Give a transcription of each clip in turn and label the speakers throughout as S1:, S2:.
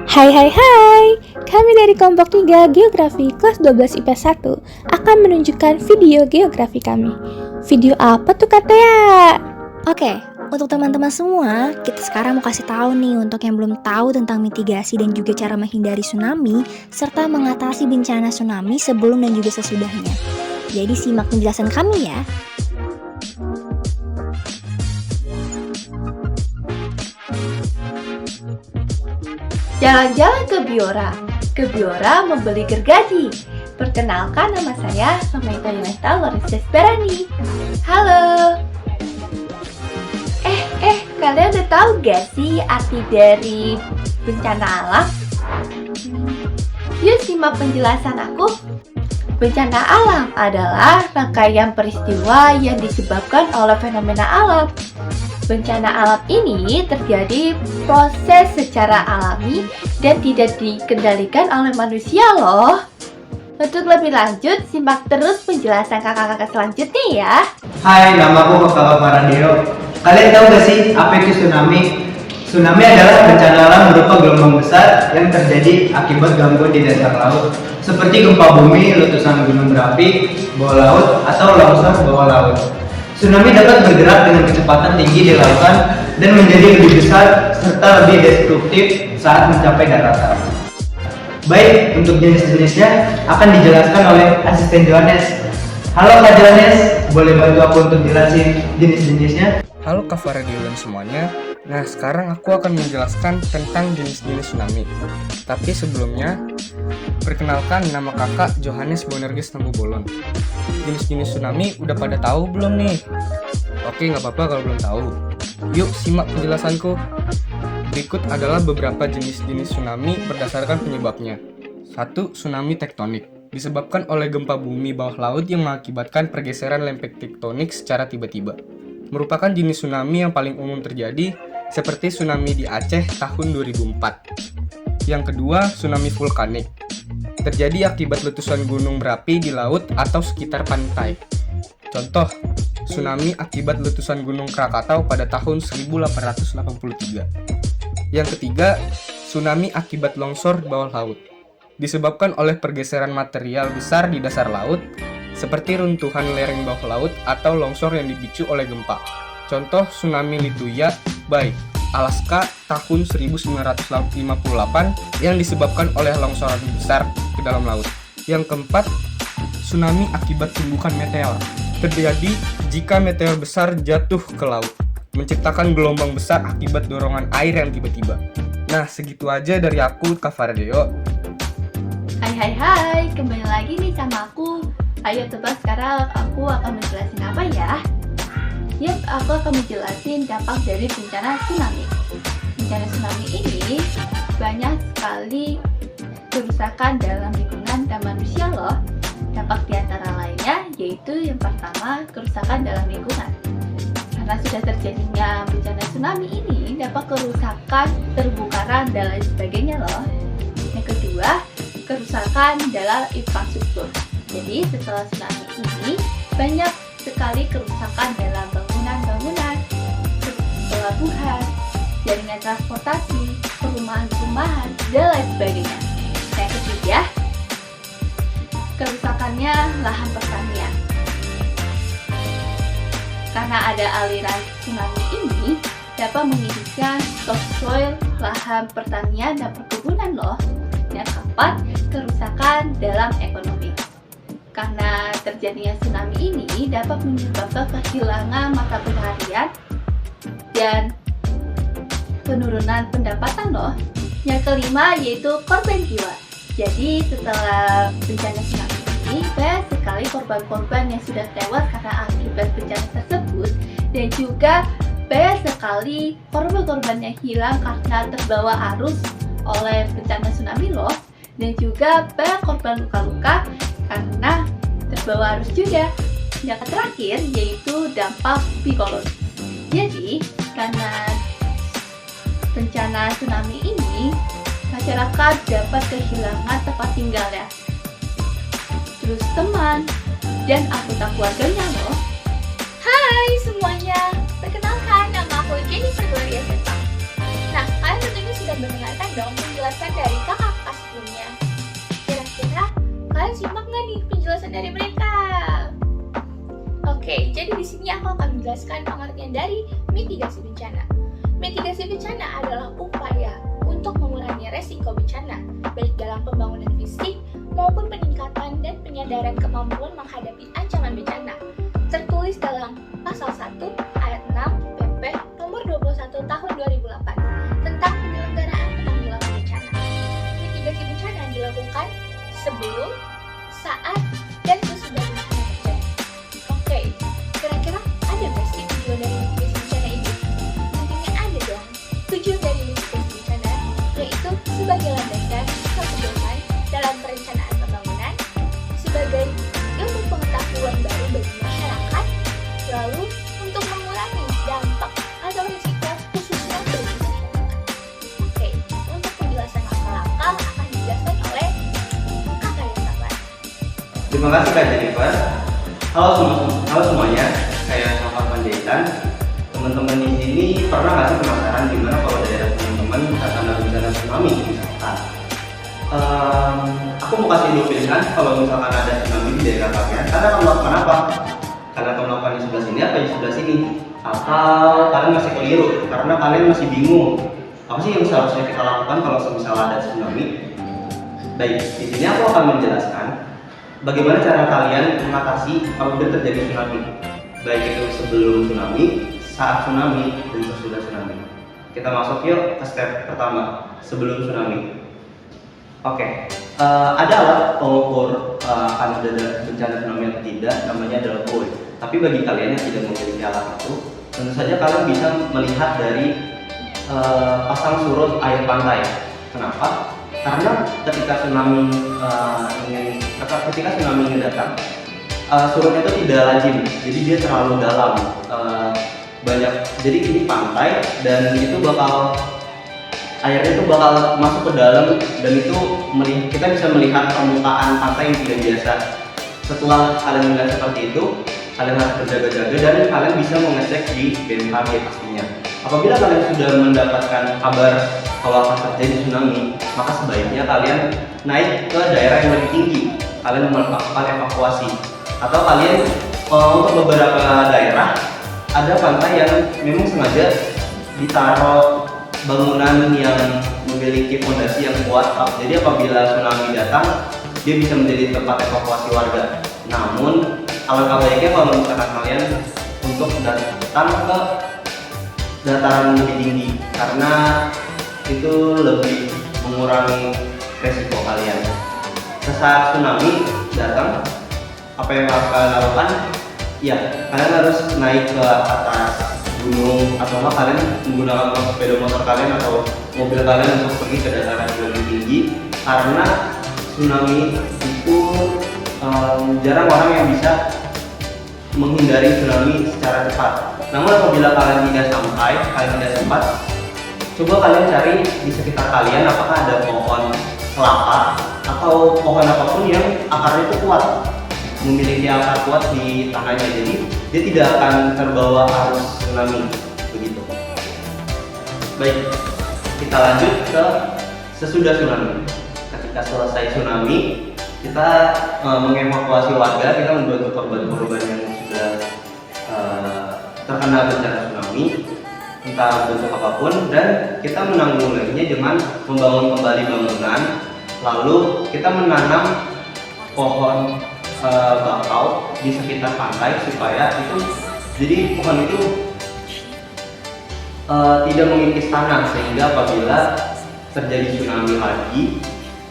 S1: Hai hai hai, kami dari kelompok 3 Geografi kelas 12 IPS 1 akan menunjukkan video geografi kami. Video apa tuh Kak Tea?
S2: Oke, untuk teman-teman semua, kita sekarang mau kasih tahu nih untuk yang belum tahu tentang mitigasi dan juga cara menghindari tsunami serta mengatasi bencana tsunami sebelum dan juga sesudahnya. Jadi simak penjelasan kami ya.
S3: Jalan-jalan ke Biora. Ke Biora membeli gergaji. Perkenalkan, nama saya Samaita Yunesta Loris Desperani. Halo. Kalian udah tahu gak sih arti dari bencana alam? Yuk simak penjelasan aku. Bencana alam adalah rangkaian peristiwa yang disebabkan oleh fenomena alam. Bencana alam ini terjadi proses secara alami dan tidak dikendalikan oleh manusia loh. Untuk lebih lanjut, simak terus penjelasan kakak-kakak selanjutnya ya.
S4: Hai, namaku Kakak Faradio. Kalian tahu gak sih apa itu tsunami? Tsunami adalah bencana alam berupa gelombang besar yang terjadi akibat gangguan di dasar laut, seperti gempa bumi, letusan gunung berapi, bawah laut, atau longsor bawah laut. Tsunami dapat bergerak dengan kecepatan tinggi di lautan dan menjadi lebih besar serta lebih destruktif saat mencapai daratan. Baik, untuk jenis-jenisnya akan dijelaskan oleh asisten Johannes. Halo Kak Johannes, boleh bantu aku untuk jelasin jenis-jenisnya?
S5: Halo Kak Faradio dan semuanya. Nah, sekarang aku akan menjelaskan tentang jenis-jenis tsunami. Tapi sebelumnya, perkenalkan nama kakak Johannes Bonerges Tambubolon. Jenis-jenis tsunami udah pada tahu belum nih? Oke, nggak apa-apa kalau belum tahu. Yuk, simak penjelasanku. Berikut adalah beberapa jenis-jenis tsunami berdasarkan penyebabnya. 1. Tsunami tektonik. Disebabkan oleh gempa bumi bawah laut yang mengakibatkan pergeseran lempeng tektonik secara tiba-tiba. Merupakan jenis tsunami yang paling umum terjadi, seperti tsunami di Aceh tahun 2004. Yang kedua, tsunami vulkanik. Terjadi akibat letusan gunung berapi di laut atau sekitar pantai. Contoh, tsunami akibat letusan gunung Krakatau pada tahun 1883. Yang ketiga, tsunami akibat longsor bawah laut. Disebabkan oleh pergeseran material besar di dasar laut, seperti runtuhan lereng bawah laut atau longsor yang dipicu oleh gempa. Contoh tsunami Lituya by Alaska tahun 1958 yang disebabkan oleh longsoran besar ke dalam laut. Yang keempat, tsunami akibat tumbukan meteor. Terjadi jika meteor besar jatuh ke laut, menciptakan gelombang besar akibat dorongan air yang tiba-tiba. Nah, segitu aja dari aku, Kak Faradio.
S3: Hai, kembali lagi nih sama aku. Ayo tebak, sekarang aku akan menjelasin apa ya? Yap, aku akan menjelasin dampak dari bencana tsunami. Bencana tsunami ini banyak sekali kerusakan dalam lingkungan dan manusia loh. Dampak di antara lainnya yaitu yang pertama, kerusakan dalam lingkungan. Karena sudah terjadinya bencana tsunami ini, dapat kerusakan terumbu karang dan lain sebagainya loh. Yang kedua, kerusakan dalam infrastruktur. Jadi setelah tsunami ini, banyak sekali kerusakan dalam bangunan-bangunan, pelabuhan, jaringan transportasi, perumahan-perumahan, dan lain sebagainya. Yang ketiga, kerusakannya lahan pertanian. Karena ada aliran tsunami ini, dapat mengiriskan topsoil, lahan pertanian, dan perkebunan loh. Yang keempat, kerusakan dalam ekonomi. Karena terjadinya tsunami ini dapat menyebabkan kehilangan mata pencaharian dan penurunan pendapatan loh. Yang kelima yaitu korban jiwa. Jadi setelah bencana tsunami ini, banyak sekali korban-korban yang sudah tewas karena akibat bencana tersebut, dan juga banyak sekali korban-korban yang hilang karena terbawa arus oleh bencana tsunami loh, dan juga banyak korban luka-luka karena terbawa arus juga. Yang terakhir yaitu dampak psikologis. Jadi karena bencana tsunami ini, masyarakat dapat kehilangan tempat tinggalnya, terus teman dan anggota keluarganya loh.
S6: Hai semuanya, perkenalkan nama aku Jennifer Gloria Seta.
S1: Nah, kalian tentunya sudah mendengarkan dong penjelasan dari kakak-kakak sebelumnya. Kira-kira kalian simak nggak nih penjelasan dari mereka? Oke, jadi di sini aku akan menjelaskan pengertian dari mitigasi bencana. Mitigasi bencana adalah upaya untuk mengurangi resiko bencana, baik dalam pembangunan fisik maupun peningkatan dan penyadaran kemampuan menghadapi ancaman bencana. Tertulis dalam Pasal 1 Ayat 6 PP Nomor 21 Tahun 2008 tentang penyelenggaraan penanggulangan bencana. Mitigasi bencana dilakukan sebelum, saat, dan sesudah bencana terjadi. Oke, kira-kira ada nggak sih tujuan dari mitigasi bencana ini? Tentunya ada dong. Tujuan dari mitigasi bencana yaitu sebagai landasan kepedoman dalam perencanaan pembangunan, sebagai ilmu pengetahuan baru bagi masyarakat, lalu untuk mengurangi dampak atau risiko khususnya bagi masyarakat. Oke, untuk penjelasan langkah-langkah akan dijelaskan oleh kakak yang sabar.
S4: Terima kasih Kak Jennifer. Halo semuanya, saya Nova Panjaitan. Teman-teman di sini pernah nggak sih penasaran gimana kalau daerah teman-teman terkena bencana tsunami misalkan? Aku mau kasih dua pilihan kalau misalkan ada tsunami di daerah kalian. Kalian akan melakukan apa? Kalian akan melakukan di sebelah sini apa di sebelah sini? Atau kalian masih keliru karena kalian masih bingung apa sih yang seharusnya kita lakukan kalau misalnya ada tsunami? Baik, di sini aku akan menjelaskan bagaimana cara kalian mengatasi apabila terjadi tsunami, baik itu sebelum tsunami, saat tsunami, dan sesudah tsunami. Kita masuk yuk ke step pertama, sebelum tsunami. Oke, ada alat pengukur akan ada bencana tsunami atau tidak, namanya adalah buoy. Tapi bagi kalian yang tidak memiliki alat itu, tentu saja kalian bisa melihat dari pasang surut air pantai. Kenapa? Karena ketika tsunami ingin datang, surutnya itu tidak lazim, jadi dia terlalu dalam, jadi ini pantai dan itu airnya itu bakal masuk ke dalam dan itu kita bisa melihat permukaan pantai yang tidak biasa. Setelah kalian melihat seperti itu, kalian harus berjaga-jaga dan kalian bisa mengecek di BMKG pastinya. Apabila kalian sudah mendapatkan kabar kalau akan terjadi tsunami, maka sebaiknya kalian naik ke daerah yang lebih tinggi. Kalian melakukan evakuasi, atau kalian untuk beberapa daerah ada pantai yang memang sengaja ditaruh bangunan yang memiliki fondasi yang kuat. Jadi apabila tsunami datang, dia bisa menjadi tempat evakuasi warga. Namun alangkah baiknya kalau misalkan kalian untuk datang ke dataran lebih tinggi karena itu lebih mengurangi resiko kalian. Sesaat tsunami datang, apa yang harus kalian lakukan? Ya, kalian harus naik ke atas gunung atau kalian menggunakan sepeda motor kalian atau mobil kalian untuk pergi ke dataran yang lebih tinggi karena tsunami itu jarang orang yang bisa menghindari tsunami secara cepat. Namun apabila kalian tidak sempat, coba kalian cari di sekitar kalian apakah ada pohon kelapa atau pohon apapun yang akarnya itu kuat, memiliki akar kuat di tanahnya, jadi dia tidak akan terbawa arus tsunami begitu. Baik, kita lanjut ke sesudah tsunami. Ketika selesai tsunami, kita mengevakuasi warga, kita membantu korban-korban yang sudah terkena bencana tsunami, entah bentuk apapun, dan kita menanggulanginya dengan membangun kembali bangunan, lalu kita menanam pohon bakau di sekitar pantai supaya itu jadi pohon itu tidak mengikis tanah, sehingga apabila terjadi tsunami lagi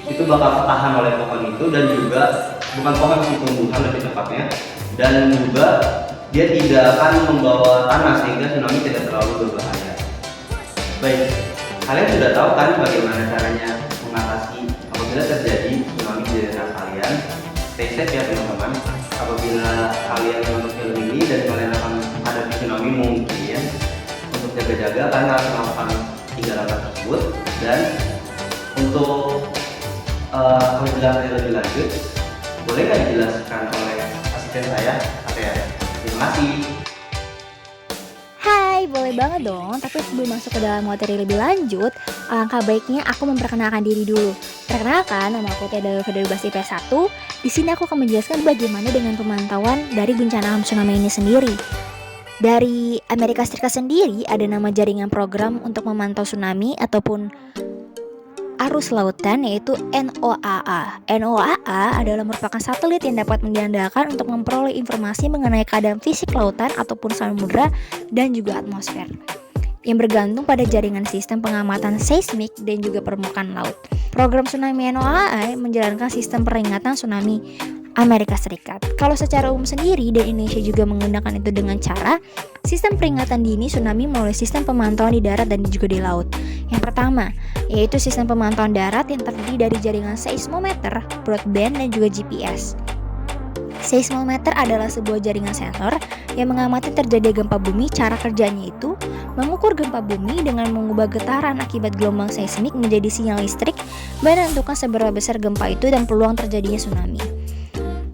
S4: itu bakal tertahan oleh pohon itu, dan juga bukan pohon sih, tumbuhan lebih tepatnya, dan juga dia tidak akan membawa tanah sehingga tsunami tidak terlalu berbahaya. Baik, kalian sudah tahu kan bagaimana caranya mengatasi apabila terjadi tsunami di daerah kalian. Stay safe ya teman-teman. Apabila kalian menonton film ini dan kalian akan menghadapi tsunami, mungkin untuk jaga-jaga kalian harus melakukan 3 langkah tersebut. Dan untuk penjelasan lebih lanjut, boleh nggak dijelaskan oleh asisten saya, Atea? Terima kasih.
S2: Hai, Oke, boleh banget dong. Tapi sebelum masuk ke dalam materi lebih lanjut, alangkah baiknya aku memperkenalkan diri dulu. Perkenalkan, nama aku Teda Federasi IP1. Di sini aku akan menjelaskan bagaimana dengan pemantauan dari bencana alam tsunami ini sendiri. Dari Amerika Serikat sendiri ada nama jaringan program untuk memantau tsunami ataupun arus lautan, yaitu NOAA. NOAA adalah merupakan satelit yang dapat diandalkan untuk memperoleh informasi mengenai keadaan fisik lautan ataupun samudra dan juga atmosfer, yang bergantung pada jaringan sistem pengamatan seismik dan juga permukaan laut. Program tsunami NOAA menjalankan sistem peringatan tsunami Amerika Serikat. Kalau secara umum sendiri, dan Indonesia juga menggunakan itu dengan cara sistem peringatan dini tsunami melalui sistem pemantauan di darat dan juga di laut. Yang pertama, yaitu sistem pemantauan darat yang terdiri dari jaringan seismometer, broadband, dan juga GPS. Seismometer adalah sebuah jaringan sensor yang mengamati terjadi gempa bumi. Cara kerjanya itu mengukur gempa bumi dengan mengubah getaran akibat gelombang seismik menjadi sinyal listrik, menentukan seberapa besar gempa itu dan peluang terjadinya tsunami.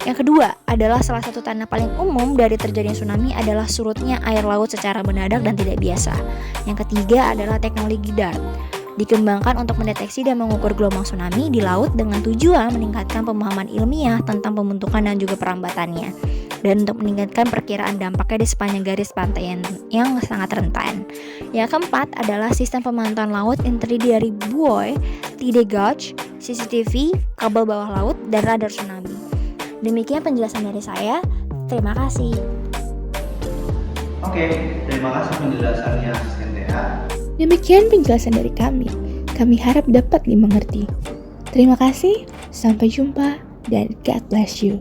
S2: Yang kedua adalah salah satu tanda paling umum dari terjadinya tsunami adalah surutnya air laut secara mendadak dan tidak biasa. Yang ketiga adalah teknologi DART, dikembangkan untuk mendeteksi dan mengukur gelombang tsunami di laut dengan tujuan meningkatkan pemahaman ilmiah tentang pembentukan dan juga perambatannya, dan untuk meningkatkan perkiraan dampaknya di sepanjang garis pantai yang sangat rentan. Yang keempat adalah sistem pemantauan laut yang terdiri dari buoy, tidal gauge, CCTV, kabel bawah laut, dan radar tsunami. Demikian penjelasan dari saya. Terima kasih.
S4: Oke, terima kasih penjelasannya Asisten TA.
S1: Demikian penjelasan dari kami. Kami harap dapat dimengerti. Terima kasih, sampai jumpa, dan God bless you.